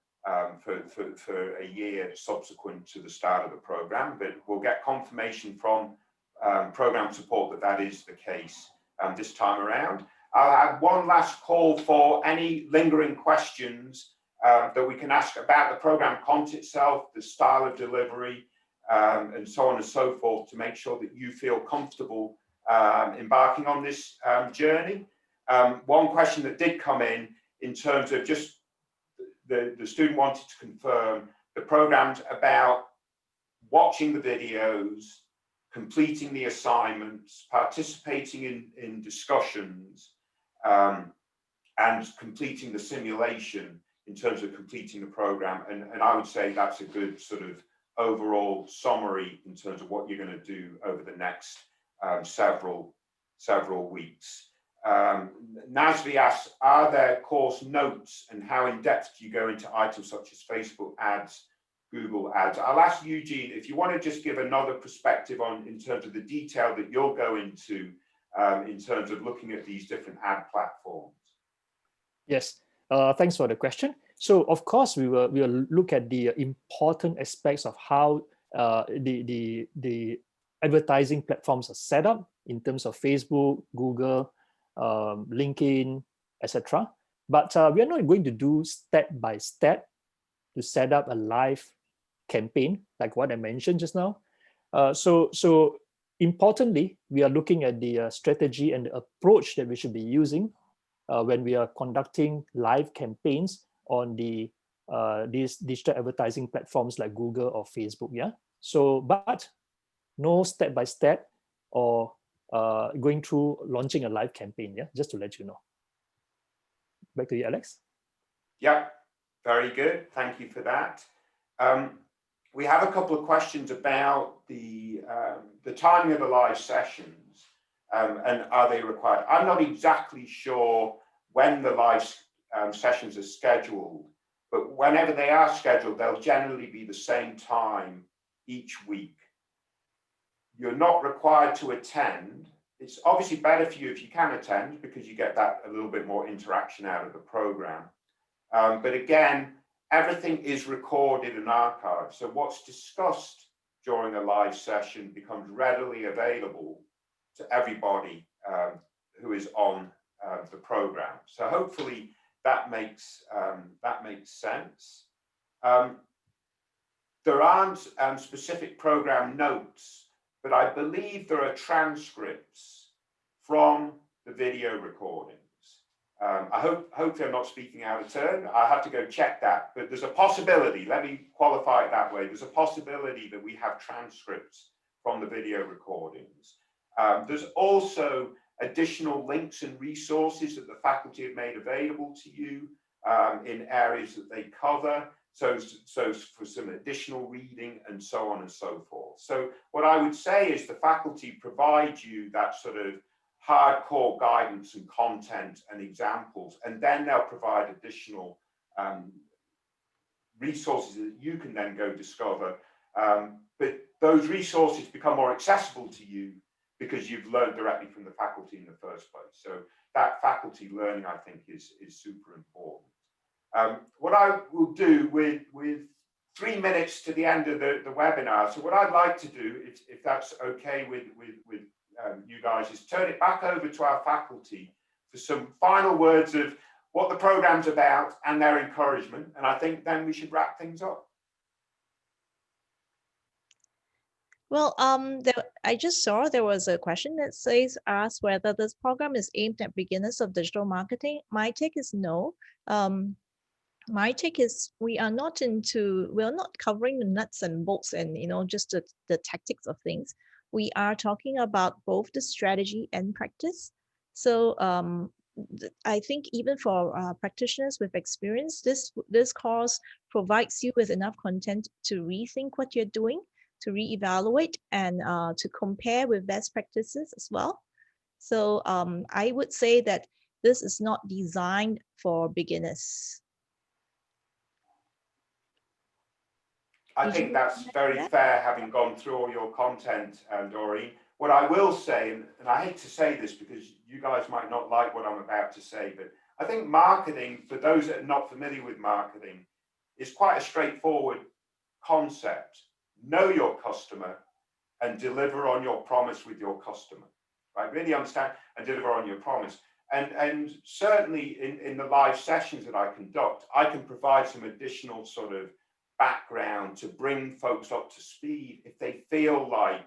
for a year subsequent to the start of the program, but we'll get confirmation from program support that that is the case this time around. I'll have one last call for any lingering questions that we can ask about the program content itself, the style of delivery, and so on and so forth, to make sure that you feel comfortable embarking on this journey. One question that did come in terms of just the student wanted to confirm the program's about watching the videos, completing the assignments, participating in discussions, and completing the simulation in terms of completing the program. And I would say that's a good sort of overall summary in terms of what you're going to do over the next several weeks. Nazvi asks, are there course notes, and how in depth do you go into items such as Facebook ads, Google ads? I'll ask Eugene if you want to just give another perspective on in terms of the detail that you'll go into in terms of looking at these different ad platforms. Yes, thanks for the question. So of course we will look at the important aspects of how the advertising platforms are set up in terms of Facebook, Google, LinkedIn, etc. But we are not going to do step by step to set up a live campaign like what I mentioned just now. So importantly, we are looking at the strategy and the approach that we should be using when we are conducting live campaigns on these digital advertising platforms like Google or Facebook. Yeah. So, but no step by step or going through launching a live campaign. Yeah, just to let you know. Back to you, Alex. Yeah, very good. Thank you for that. We have a couple of questions about the timing of the live sessions and are they required? I'm not exactly sure when the live sessions are scheduled, but whenever they are scheduled, they'll generally be the same time each week. You're not required to attend. It's obviously better for you if you can attend because you get that a little bit more interaction out of the program. But again, everything is recorded and archived. So what's discussed during a live session becomes readily available to everybody who is on the program. So hopefully that makes sense. There aren't specific program notes, but I believe there are transcripts from the video recordings. Hopefully I'm not speaking out of turn. I have to go check that, but there's a possibility, let me qualify it that way. There's a possibility that we have transcripts from the video recordings. There's also additional links and resources that the faculty have made available to you in areas that they cover. So for some additional reading and so on and so forth. So what I would say is the faculty provide you that sort of hardcore guidance and content and examples, and then they'll provide additional resources that you can then go discover. But those resources become more accessible to you because you've learned directly from the faculty in the first place. So that faculty learning, I think, is super important. What I will do with 3 minutes to the end of the webinar, so what I'd like to do, if that's okay with you guys, is turn it back over to our faculty for some final words of what the program's about and their encouragement. And I think then we should wrap things up. Well, I just saw there was a question that says, ask whether this program is aimed at beginners of digital marketing. My take is no. My take is we are not covering the nuts and bolts and, just the tactics of things. We are talking about both the strategy and practice. So I think even for practitioners with experience, this course provides you with enough content to rethink what you're doing, to reevaluate, and to compare with best practices as well. So I would say that this is not designed for beginners. I think that's very fair, having gone through all your content, Doreen. What I will say, and I hate to say this because you guys might not like what I'm about to say, but I think marketing, for those that are not familiar with marketing, is quite a straightforward concept. Know your customer and deliver on your promise with your customer, right? Really understand and deliver on your promise. And certainly in the live sessions that I conduct, I can provide some additional sort of background to bring folks up to speed if they feel like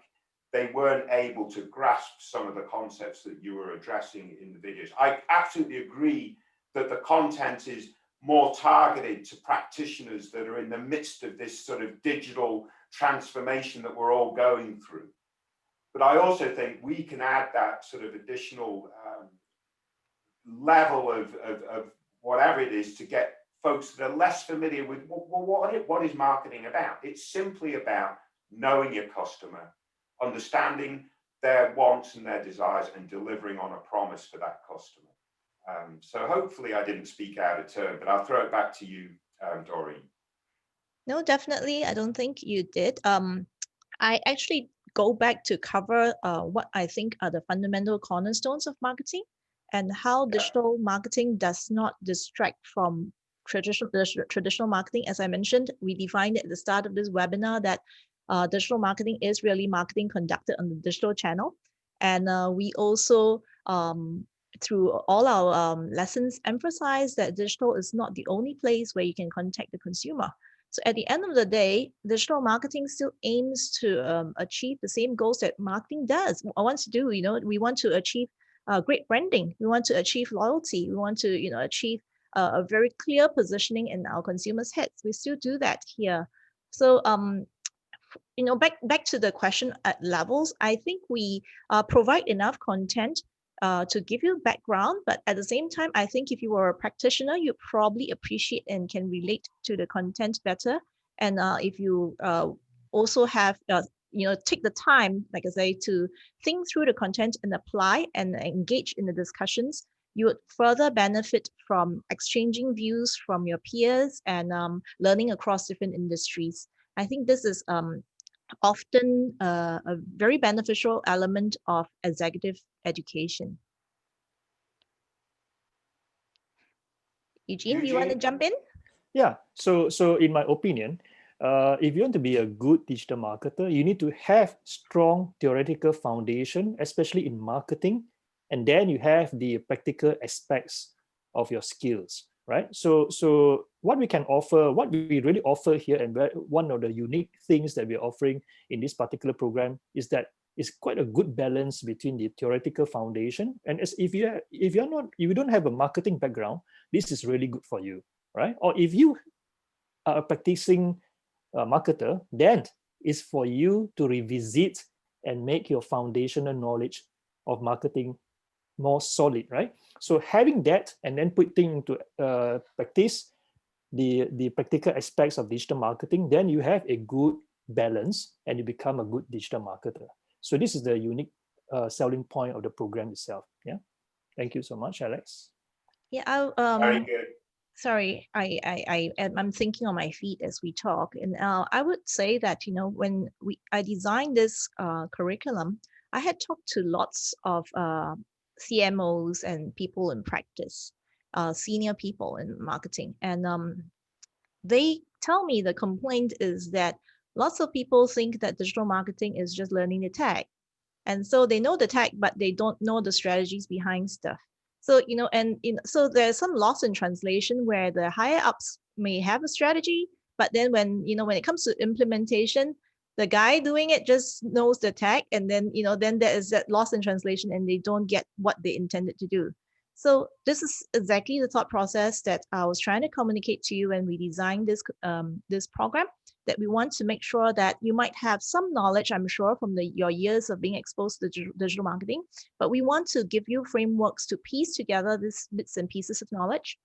they weren't able to grasp some of the concepts that you were addressing in the videos. I absolutely agree that the content is more targeted to practitioners that are in the midst of this sort of digital transformation that we're all going through. But I also think we can add that sort of additional level of whatever it is to get folks that are less familiar with what is marketing about. It's simply about knowing your customer, understanding their wants and their desires, and delivering on a promise for that customer. So hopefully I didn't speak out of turn, but I'll throw it back to you, Doreen. No, definitely. I don't think you did. I actually go back to cover what I think are the fundamental cornerstones of marketing and how digital marketing does not distract from traditional marketing. As I mentioned, we defined at the start of this webinar that digital marketing is really marketing conducted on the digital channel. And we also, through all our lessons, emphasize that digital is not the only place where you can contact the consumer. So at the end of the day, digital marketing still aims to achieve the same goals that marketing wants to do. We want to achieve great branding. We want to achieve loyalty. We want to, achieve a very clear positioning in our consumers' heads. We still do that here. So, back to the question at levels, I think we provide enough content to give you background, but at the same time, I think if you were a practitioner, you probably appreciate and can relate to the content better. And if you also have, take the time, like I say, to think through the content and apply and engage in the discussions, you would further benefit from exchanging views from your peers and learning across different industries. I think this is often a very beneficial element of executive education. Eugene, do you want to jump in? Yeah, so in my opinion, if you want to be a good digital marketer, you need to have strong theoretical foundation, especially in marketing, and then you have the practical aspects of your skills, right? So what we can offer, what we really offer here, and one of the unique things that we're offering in this particular program is that it's quite a good balance between the theoretical foundation, and if you don't have a marketing background, this is really good for you, right? Or if you are a practicing marketer, then it's for you to revisit and make your foundational knowledge of marketing more solid, right? So having that and then putting into practice the practical aspects of digital marketing, then you have a good balance and you become a good digital marketer. So this is the unique selling point of the program itself. Yeah. Thank you so much, Alex. Yeah, Very good. Sorry, I'm thinking on my feet as we talk, and I would say that, you know, when I designed this curriculum, I had talked to lots of CMOs and people in practice, senior people in marketing, and they tell me the complaint is that lots of people think that digital marketing is just learning the tech, and so they know the tech, but they don't know the strategies behind stuff. So, you know, and so there's some loss in translation where the higher ups may have a strategy, but then when, you know, when it comes to implementation, the guy doing it just knows the tech, and then, you know, then there is that loss in translation and they don't get what they intended to do. So this is exactly the thought process that I was trying to communicate to you when we designed this program, that we want to make sure that you might have some knowledge, I'm sure, from your years of being exposed to digital marketing, but we want to give you frameworks to piece together these bits and pieces of knowledge.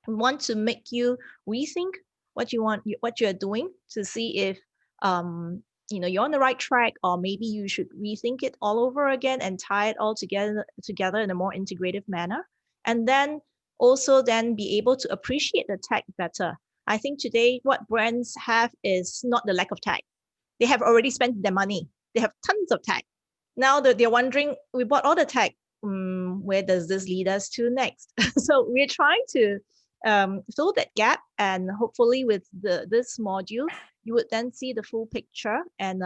We want to make you rethink what you're doing, to see if you know, you're on the right track, or maybe you should rethink it all over again and tie it all together in a more integrative manner, and then also then be able to appreciate the tech better. I think today what brands have is not the lack of tech. They have already spent their money. They have tons of tech. Now that they're wondering, we bought all the tech, where does this lead us to next? So we're trying to fill that gap, and hopefully with this module, you would then see the full picture, and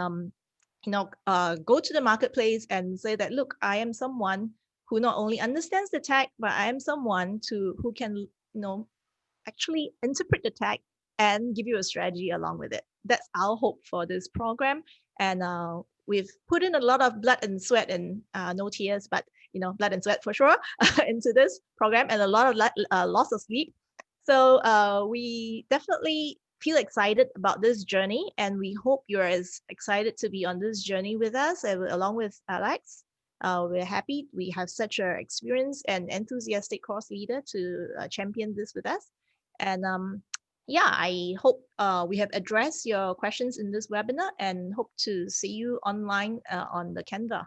you know, go to the marketplace and say that, look, I am someone who not only understands the tech, but I am someone who can, you know, actually interpret the tech and give you a strategy along with it. That's our hope for this program. And we've put in a lot of blood and sweat, and no tears, but, you know, blood and sweat for sure into this program, and a lot of loss of sleep. So we definitely feel excited about this journey, and we hope you're as excited to be on this journey with us, along with Alex. We're happy we have such an experienced and enthusiastic course leader to champion this with us. And yeah, I hope we have addressed your questions in this webinar, and hope to see you online on the Canva.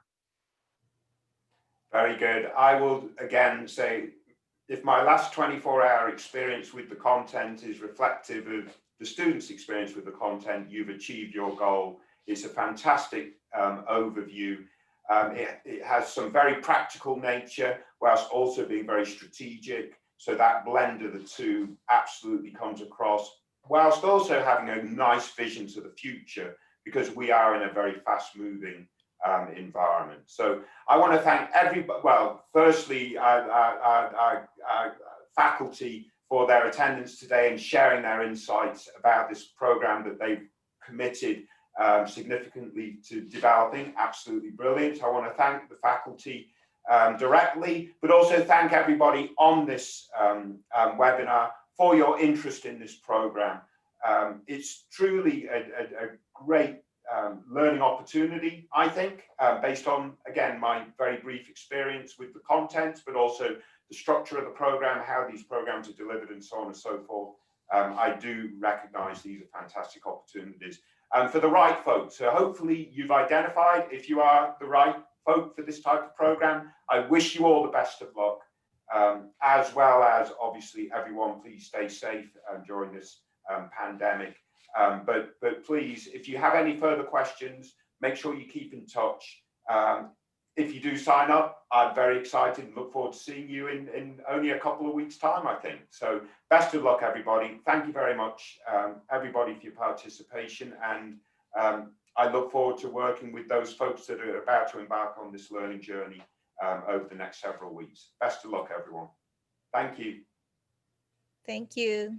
Very good. I will again say, if my last 24-hour experience with the content is reflective of the students' experience with the content, you've achieved your goal. It's a fantastic overview. It has some very practical nature, whilst also being very strategic. So that blend of the two absolutely comes across, whilst also having a nice vision to the future, because we are in a very fast-moving environment. So I want to thank everybody. Well, firstly, our faculty for their attendance today and sharing their insights about this program that they've committed significantly to developing. Absolutely brilliant. I want to thank the faculty directly, but also thank everybody on this webinar for your interest in this program. It's truly a great learning opportunity, I think, based on, again, my very brief experience with the content, but also the structure of the program, how these programs are delivered, and so on and so forth. I do recognize these are fantastic opportunities for the right folks. So hopefully you've identified if you are the right folk for this type of program. I wish you all the best of luck, as well as obviously everyone, please stay safe during this pandemic. But please, if you have any further questions, make sure you keep in touch. If you do sign up, I'm very excited and look forward to seeing you in only a couple of weeks' time, I think. So best of luck, everybody. Thank you very much, everybody, for your participation. And I look forward to working with those folks that are about to embark on this learning journey over the next several weeks. Best of luck, everyone. Thank you. Thank you.